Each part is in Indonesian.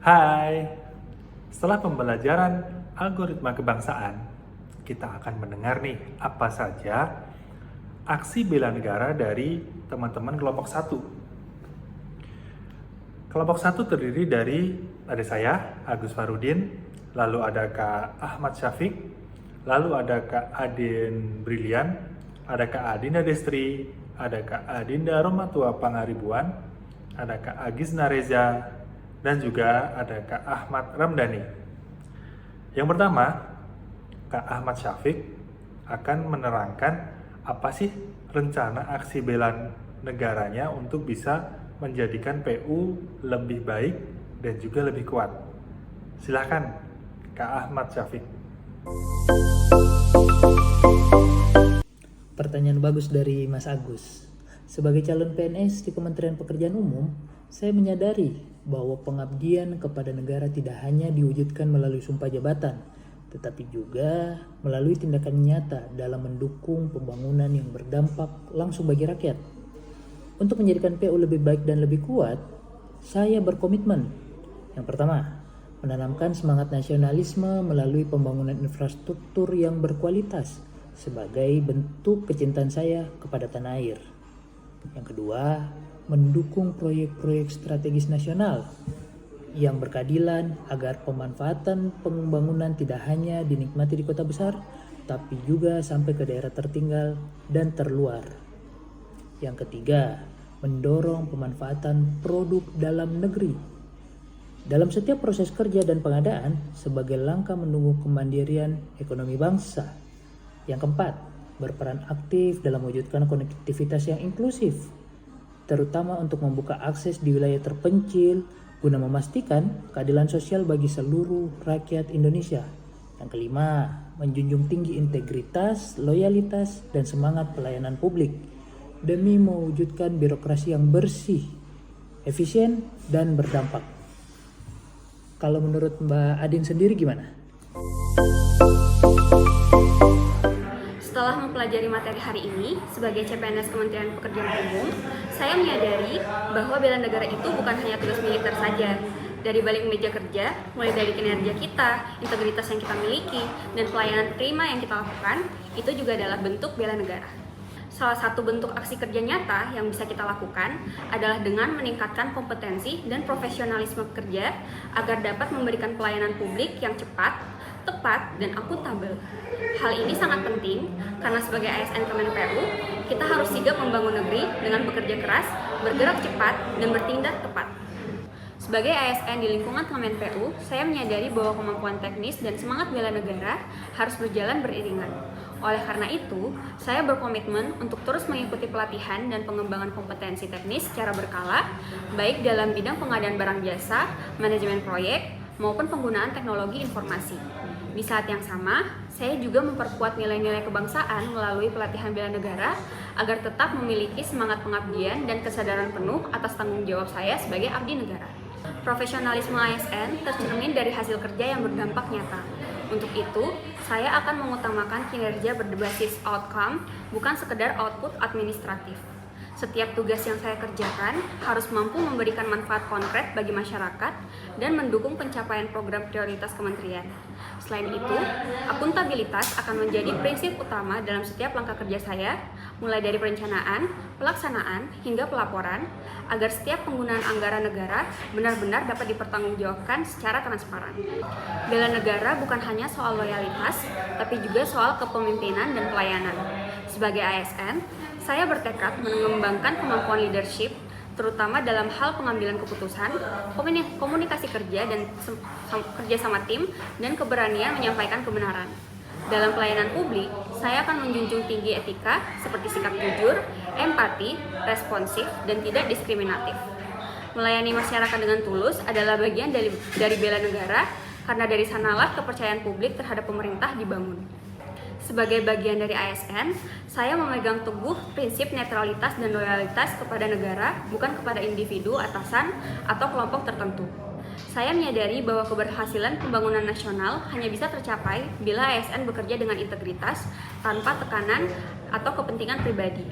Hai, setelah pembelajaran algoritma kebangsaan, kita akan mendengar nih apa saja aksi bela negara dari teman-teman kelompok 1. Kelompok 1 terdiri dari ada saya, Agus Farudin, lalu ada Kak Ahmad Syafiq, lalu ada Kak Adin Brilian, ada Kak Adinda Destri, ada Kak Adinda Romatua Pangaribuan, ada Kak Agis Nareza, dan juga ada Kak Ahmad Ramdhani. Yang pertama, Kak Ahmad Syafiq akan menerangkan apa sih rencana aksi bela negaranya untuk bisa menjadikan PU lebih baik dan juga lebih kuat. Silahkan Kak Ahmad Syafiq. Pertanyaan bagus dari Mas Agus. Sebagai calon PNS di Kementerian Pekerjaan Umum, saya menyadari bahwa pengabdian kepada negara tidak hanya diwujudkan melalui sumpah jabatan, tetapi juga melalui tindakan nyata dalam mendukung pembangunan yang berdampak langsung bagi rakyat. Untuk menjadikan PU lebih baik dan lebih kuat, saya berkomitmen. Yang pertama, menanamkan semangat nasionalisme melalui pembangunan infrastruktur yang berkualitas sebagai bentuk kecintaan saya kepada tanah air. Yang kedua, mendukung proyek-proyek strategis nasional yang berkeadilan agar pemanfaatan pembangunan tidak hanya dinikmati di kota besar, tapi juga sampai ke daerah tertinggal dan terluar. Yang ketiga, mendorong pemanfaatan produk dalam negeri dalam setiap proses kerja dan pengadaan sebagai langkah mendukung kemandirian ekonomi bangsa. Yang keempat, berperan aktif dalam mewujudkan konektivitas yang inklusif, terutama untuk membuka akses di wilayah terpencil guna memastikan keadilan sosial bagi seluruh rakyat Indonesia. Yang kelima, menjunjung tinggi integritas, loyalitas, dan semangat pelayanan publik demi mewujudkan birokrasi yang bersih, efisien, dan berdampak. Kalau menurut Mbak Adin sendiri gimana? Setelah mempelajari materi hari ini, sebagai CPNS Kementerian Pekerjaan Umum, saya menyadari bahwa bela negara itu bukan hanya tugas militer saja. Dari balik meja kerja, mulai dari kinerja kita, integritas yang kita miliki, dan pelayanan prima yang kita lakukan, itu juga adalah bentuk bela negara. Salah satu bentuk aksi kerja nyata yang bisa kita lakukan adalah dengan meningkatkan kompetensi dan profesionalisme kerja agar dapat memberikan pelayanan publik yang cepat, tepat, dan akuntabel. Hal ini sangat penting karena sebagai ASN Kemenperu, kita harus sigap membangun negeri dengan bekerja keras, bergerak cepat, dan bertindak tepat. Sebagai ASN di lingkungan Kemenperu, saya menyadari bahwa kemampuan teknis dan semangat bela negara harus berjalan beriringan. Oleh karena itu, saya berkomitmen untuk terus mengikuti pelatihan dan pengembangan kompetensi teknis secara berkala, baik dalam bidang pengadaan barang jasa, manajemen proyek, maupun penggunaan teknologi informasi. Di saat yang sama, saya juga memperkuat nilai-nilai kebangsaan melalui pelatihan bela negara agar tetap memiliki semangat pengabdian dan kesadaran penuh atas tanggung jawab saya sebagai abdi negara. Profesionalisme ASN tercermin dari hasil kerja yang berdampak nyata. Untuk itu, saya akan mengutamakan kinerja berbasis outcome, bukan sekedar output administratif. Setiap tugas yang saya kerjakan harus mampu memberikan manfaat konkret bagi masyarakat dan mendukung pencapaian program prioritas kementerian. Selain itu, akuntabilitas akan menjadi prinsip utama dalam setiap langkah kerja saya, mulai dari perencanaan, pelaksanaan, hingga pelaporan, agar setiap penggunaan anggaran negara benar-benar dapat dipertanggungjawabkan secara transparan. Bela negara bukan hanya soal loyalitas, tapi juga soal kepemimpinan dan pelayanan. Sebagai ASN, saya bertekad mengembangkan kemampuan leadership, terutama dalam hal pengambilan keputusan, komunikasi kerja dan kerja sama tim, dan keberanian menyampaikan kebenaran. Dalam pelayanan publik, saya akan menjunjung tinggi etika seperti sikap jujur, empati, responsif, dan tidak diskriminatif. Melayani masyarakat dengan tulus adalah bagian dari bela negara, karena dari sanalah kepercayaan publik terhadap pemerintah dibangun. Sebagai bagian dari ASN, saya memegang teguh prinsip netralitas dan loyalitas kepada negara, bukan kepada individu, atasan, atau kelompok tertentu. Saya menyadari bahwa keberhasilan pembangunan nasional hanya bisa tercapai bila ASN bekerja dengan integritas, tanpa tekanan atau kepentingan pribadi.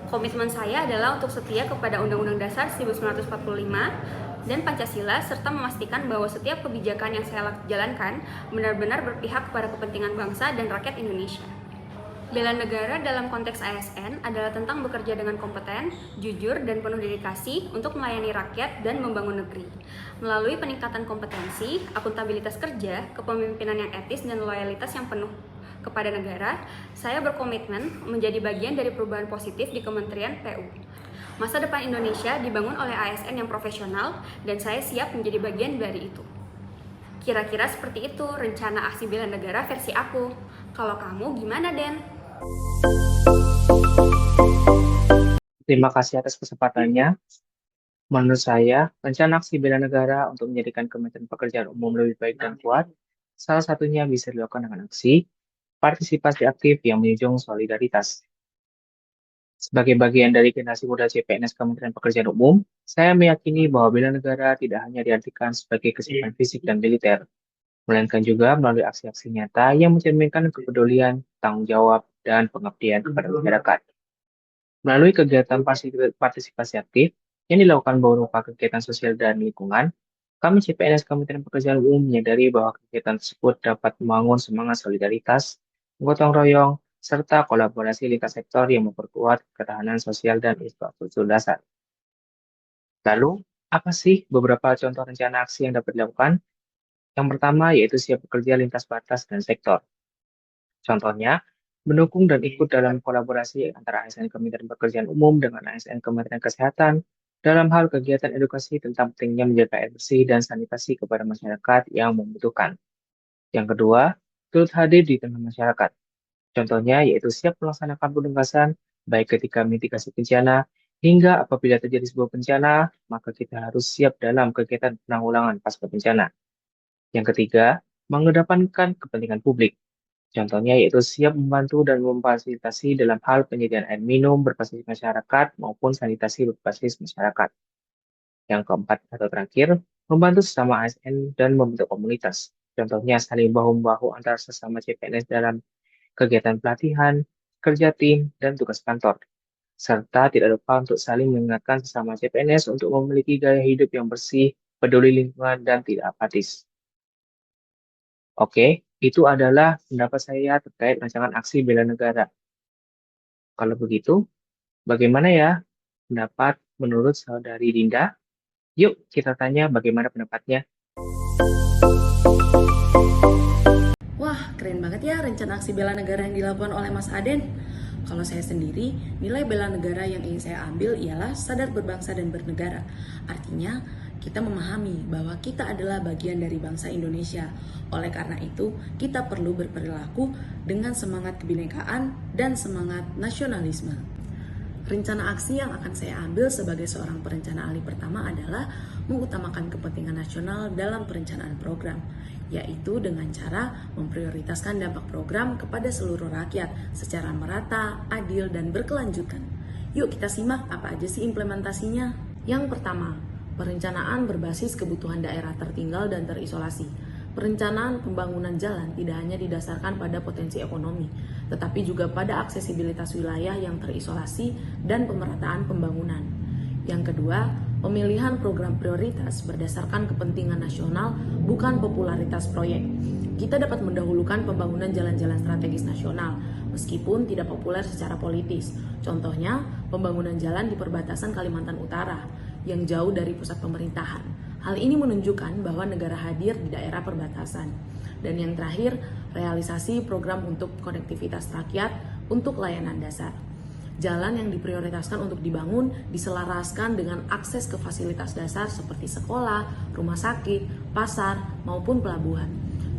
Komitmen saya adalah untuk setia kepada Undang-Undang Dasar 1945 dan Pancasila, serta memastikan bahwa setiap kebijakan yang saya jalankan benar-benar berpihak kepada kepentingan bangsa dan rakyat Indonesia. Bela negara dalam konteks ASN adalah tentang bekerja dengan kompeten, jujur, dan penuh dedikasi untuk melayani rakyat dan membangun negeri. Melalui peningkatan kompetensi, akuntabilitas kerja, kepemimpinan yang etis, dan loyalitas yang penuh kepada negara, saya berkomitmen menjadi bagian dari perubahan positif di Kementerian PU. Masa depan Indonesia dibangun oleh ASN yang profesional, dan saya siap menjadi bagian dari itu. Kira-kira seperti itu rencana aksi bela negara versi aku. Kalau kamu gimana, Den? Terima kasih atas kesempatannya. Menurut saya, rencana aksi bela negara untuk menjadikan Kementerian Pekerjaan Umum lebih baik dan kuat, salah satunya bisa dilakukan dengan aksi partisipasi aktif yang menjunjung solidaritas. Sebagai bagian dari generasi muda CPNS Kementerian Pekerjaan Umum, saya meyakini bahwa bela negara tidak hanya diartikan sebagai kesiapan fisik dan militer, melainkan juga melalui aksi-aksi nyata yang mencerminkan kepedulian, tanggung jawab, dan pengabdian kepada masyarakat. Melalui kegiatan partisipasi aktif yang dilakukan berupa kegiatan sosial dan lingkungan, kami CPNS Kementerian Pekerjaan Umum menyadari bahwa kegiatan tersebut dapat membangun semangat solidaritas, gotong royong, serta kolaborasi lintas sektor yang memperkuat ketahanan sosial dan infrastruktur dasar. Lalu, apa sih beberapa contoh rencana aksi yang dapat dilakukan? Yang pertama yaitu siap bekerja lintas batas dan sektor. Contohnya, mendukung dan ikut dalam kolaborasi antara ASN Kementerian Pekerjaan Umum dengan ASN Kementerian Kesehatan dalam hal kegiatan edukasi tentang pentingnya menjaga air bersih dan sanitasi kepada masyarakat yang membutuhkan. Yang kedua, turut hadir di tengah masyarakat. Contohnya yaitu siap melaksanakan penugasan baik ketika mitigasi bencana hingga apabila terjadi sebuah bencana, maka kita harus siap dalam kegiatan penanggulangan pasca bencana. Yang ketiga, mengedepankan kepentingan publik. Contohnya yaitu siap membantu dan memfasilitasi dalam hal penyediaan air minum berbasis masyarakat maupun sanitasi berbasis masyarakat. Yang keempat atau terakhir, membantu sesama ASN dan membentuk komunitas. Contohnya saling bahu-membahu antar sesama CPNS dalam kegiatan pelatihan, kerja tim, dan tugas kantor. Serta tidak lupa untuk saling mengingatkan sesama CPNS untuk memiliki gaya hidup yang bersih, peduli lingkungan, dan tidak apatis. Oke, itu adalah pendapat saya terkait rancangan aksi bela negara. Kalau begitu, bagaimana ya pendapat menurut Saudari Dinda? Yuk kita tanya bagaimana pendapatnya. Wah, keren banget ya rencana aksi bela negara yang dilakukan oleh Mas Aden. Kalau saya sendiri, nilai bela negara yang ingin saya ambil ialah sadar berbangsa dan bernegara. Artinya, kita memahami bahwa kita adalah bagian dari bangsa Indonesia. Oleh karena itu, kita perlu berperilaku dengan semangat kebinekaan dan semangat nasionalisme. Rencana aksi yang akan saya ambil sebagai seorang perencana ahli pertama adalah mengutamakan kepentingan nasional dalam perencanaan program, yaitu dengan cara memprioritaskan dampak program kepada seluruh rakyat secara merata, adil, dan berkelanjutan. Yuk kita simak apa aja sih implementasinya. Yang pertama, perencanaan berbasis kebutuhan daerah tertinggal dan terisolasi. Perencanaan pembangunan jalan tidak hanya didasarkan pada potensi ekonomi, tetapi juga pada aksesibilitas wilayah yang terisolasi dan pemerataan pembangunan. Yang kedua, pemilihan program prioritas berdasarkan kepentingan nasional, bukan popularitas proyek. Kita dapat mendahulukan pembangunan jalan-jalan strategis nasional, meskipun tidak populer secara politis. Contohnya, pembangunan jalan di perbatasan Kalimantan Utara, yang jauh dari pusat pemerintahan. Hal ini menunjukkan bahwa negara hadir di daerah perbatasan. Dan yang terakhir, realisasi program untuk konektivitas rakyat untuk layanan dasar. Jalan yang diprioritaskan untuk dibangun diselaraskan dengan akses ke fasilitas dasar seperti sekolah, rumah sakit, pasar, maupun pelabuhan.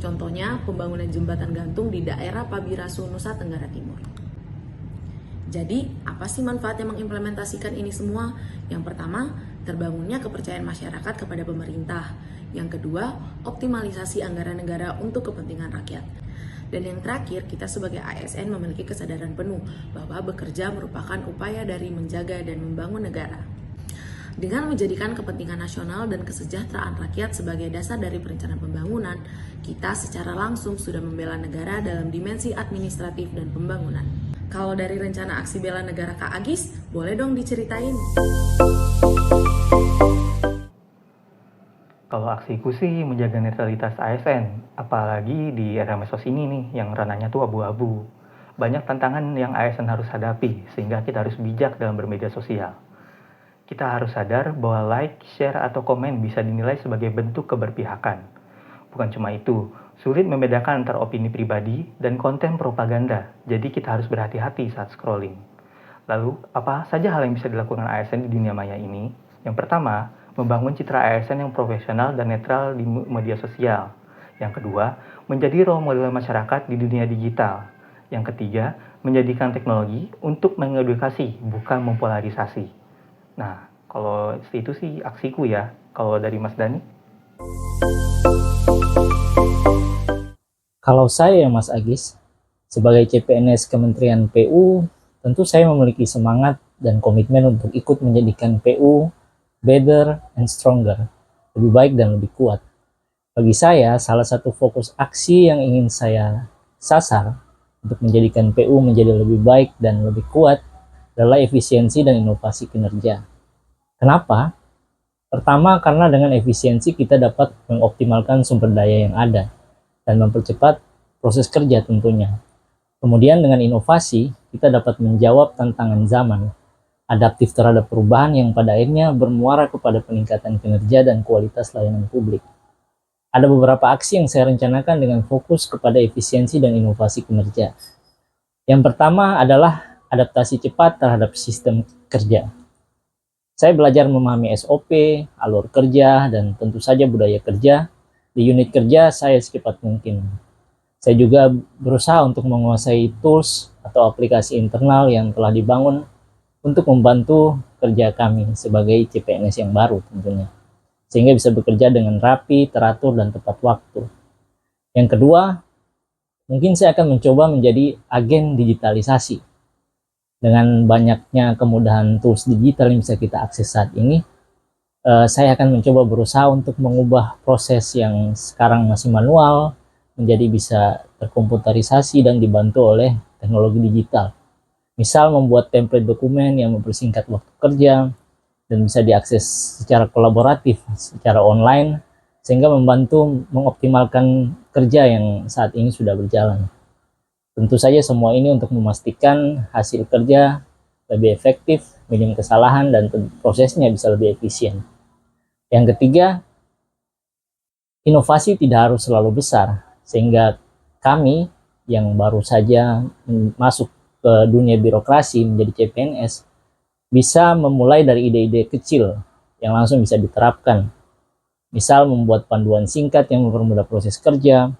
Contohnya, pembangunan jembatan gantung di daerah Pabirasu, Nusa Tenggara Timur. Jadi, apa sih manfaatnya mengimplementasikan ini semua? Yang pertama, terbangunnya kepercayaan masyarakat kepada pemerintah. Yang kedua, optimalisasi anggaran negara untuk kepentingan rakyat. Dan yang terakhir, kita sebagai ASN memiliki kesadaran penuh bahwa bekerja merupakan upaya dari menjaga dan membangun negara. Dengan menjadikan kepentingan nasional dan kesejahteraan rakyat sebagai dasar dari perencanaan pembangunan, kita secara langsung sudah membela negara dalam dimensi administratif dan pembangunan. Kalau dari rencana aksi bela negara Kak Agis, boleh dong diceritain? Kalau aksiku sih menjaga netralitas ASN, apalagi di era medsos ini nih yang ranahnya tuh abu-abu. Banyak tantangan yang ASN harus hadapi, sehingga kita harus bijak dalam bermedia sosial. Kita harus sadar bahwa like, share, atau komen bisa dinilai sebagai bentuk keberpihakan. Bukan cuma itu, sulit membedakan antara opini pribadi dan konten propaganda, jadi kita harus berhati-hati saat scrolling. Lalu, apa saja hal yang bisa dilakukan ASN di dunia maya ini? Yang pertama, membangun citra ASN yang profesional dan netral di media sosial. Yang kedua, menjadi role model masyarakat di dunia digital. Yang ketiga, menjadikan teknologi untuk mengedukasi, bukan mempolarisasi. Nah, kalau itu sih aksiku ya. Kalau dari Mas Dani? Kalau saya Mas Agis, sebagai CPNS Kementerian PU, tentu saya memiliki semangat dan komitmen untuk ikut menjadikan PU better and stronger, lebih baik dan lebih kuat. Bagi saya, salah satu fokus aksi yang ingin saya sasar untuk menjadikan PU menjadi lebih baik dan lebih kuat adalah efisiensi dan inovasi kinerja. Kenapa? Pertama, karena dengan efisiensi kita dapat mengoptimalkan sumber daya yang ada dan mempercepat proses kerja tentunya. Kemudian dengan inovasi, kita dapat menjawab tantangan zaman, adaptif terhadap perubahan yang pada akhirnya bermuara kepada peningkatan kinerja dan kualitas layanan publik. Ada beberapa aksi yang saya rencanakan dengan fokus kepada efisiensi dan inovasi kinerja. Yang pertama adalah adaptasi cepat terhadap sistem kerja. Saya belajar memahami SOP, alur kerja, dan tentu saja budaya kerja. Di unit kerja saya secepat mungkin. Saya juga berusaha untuk menguasai tools atau aplikasi internal yang telah dibangun untuk membantu kerja kami sebagai CPNS yang baru tentunya, sehingga bisa bekerja dengan rapi, teratur, dan tepat waktu. Yang kedua, mungkin saya akan mencoba menjadi agen digitalisasi. Dengan banyaknya kemudahan tools digital yang bisa kita akses saat ini, saya akan mencoba berusaha untuk mengubah proses yang sekarang masih manual menjadi bisa terkomputerisasi dan dibantu oleh teknologi digital. Misal membuat template dokumen yang mempersingkat waktu kerja dan bisa diakses secara kolaboratif, secara online, sehingga membantu mengoptimalkan kerja yang saat ini sudah berjalan. Tentu saja semua ini untuk memastikan hasil kerja lebih efektif, minim kesalahan, dan prosesnya bisa lebih efisien. Yang ketiga, inovasi tidak harus selalu besar, sehingga kami yang baru saja masuk ke dunia birokrasi menjadi CPNS bisa memulai dari ide-ide kecil yang langsung bisa diterapkan. Misal membuat panduan singkat yang mempermudah proses kerja,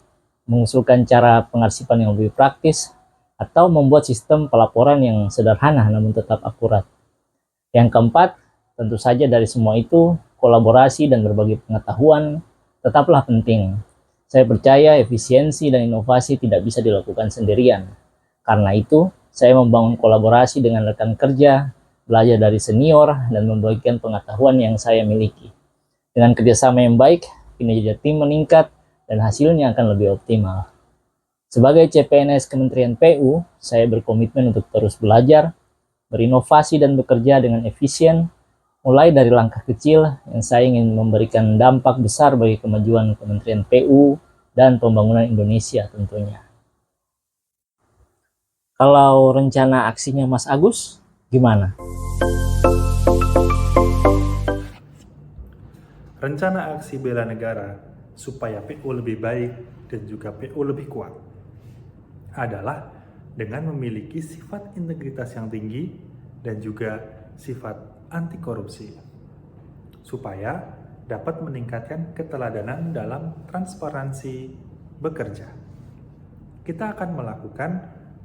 mengusulkan cara pengarsipan yang lebih praktis, atau membuat sistem pelaporan yang sederhana namun tetap akurat. Yang keempat, tentu saja dari semua itu, kolaborasi dan berbagi pengetahuan tetaplah penting. Saya percaya efisiensi dan inovasi tidak bisa dilakukan sendirian. Karena itu, saya membangun kolaborasi dengan rekan kerja, belajar dari senior, dan membagikan pengetahuan yang saya miliki. Dengan kerjasama yang baik, kinerja tim meningkat, dan hasilnya akan lebih optimal. Sebagai CPNS Kementerian PU, saya berkomitmen untuk terus belajar, berinovasi, dan bekerja dengan efisien, mulai dari langkah kecil yang saya ingin memberikan dampak besar bagi kemajuan Kementerian PU dan pembangunan Indonesia tentunya. Kalau rencana aksinya Mas Agus, gimana? Rencana aksi bela negara supaya PU lebih baik dan juga PU lebih kuat adalah dengan memiliki sifat integritas yang tinggi dan juga sifat anti korupsi, supaya dapat meningkatkan keteladanan dalam transparansi bekerja. Kita akan melakukan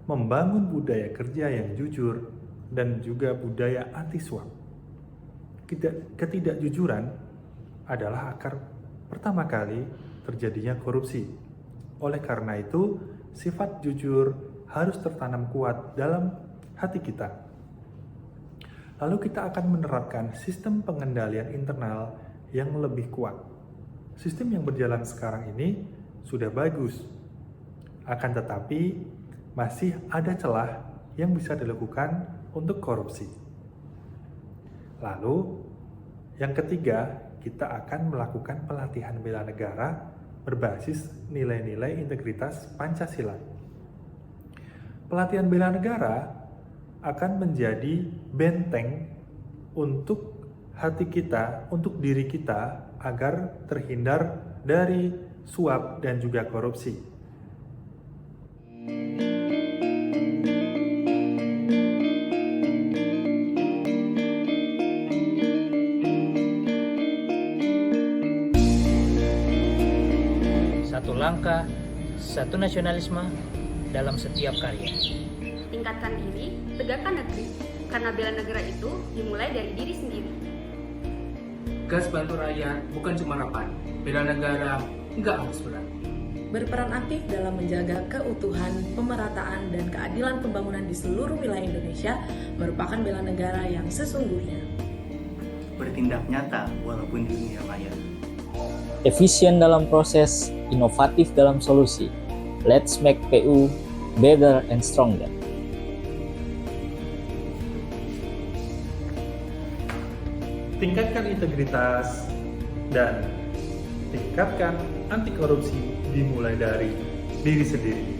membangun budaya kerja yang jujur, dan juga budaya anti suap. Ketidakjujuran adalah akar pertama kali terjadinya korupsi. Oleh karena itu, sifat jujur harus tertanam kuat dalam hati kita. Lalu kita akan menerapkan sistem pengendalian internal yang lebih kuat. Sistem yang berjalan sekarang ini sudah bagus. Akan tetapi, masih ada celah yang bisa dilakukan untuk korupsi. Lalu, yang ketiga, kita akan melakukan pelatihan bela negara berbasis nilai-nilai integritas Pancasila. Pelatihan bela negara akan menjadi benteng untuk hati kita, untuk diri kita, agar terhindar dari suap dan juga korupsi. Satu langkah, satu nasionalisme dalam setiap karya. Tingkatkan diri, tegakkan negeri, karena bela negara itu dimulai dari diri sendiri. Gas bantu rakyat bukan cuma harapan, bela negara nggak harus berat. Berperan aktif dalam menjaga keutuhan, pemerataan, dan keadilan pembangunan di seluruh wilayah Indonesia merupakan bela negara yang sesungguhnya. Bertindak nyata walaupun di dunia maya. Efisien dalam proses, inovatif dalam solusi. Let's make PU better and stronger. Tingkatkan integritas dan tingkatkan anti korupsi dimulai dari diri sendiri.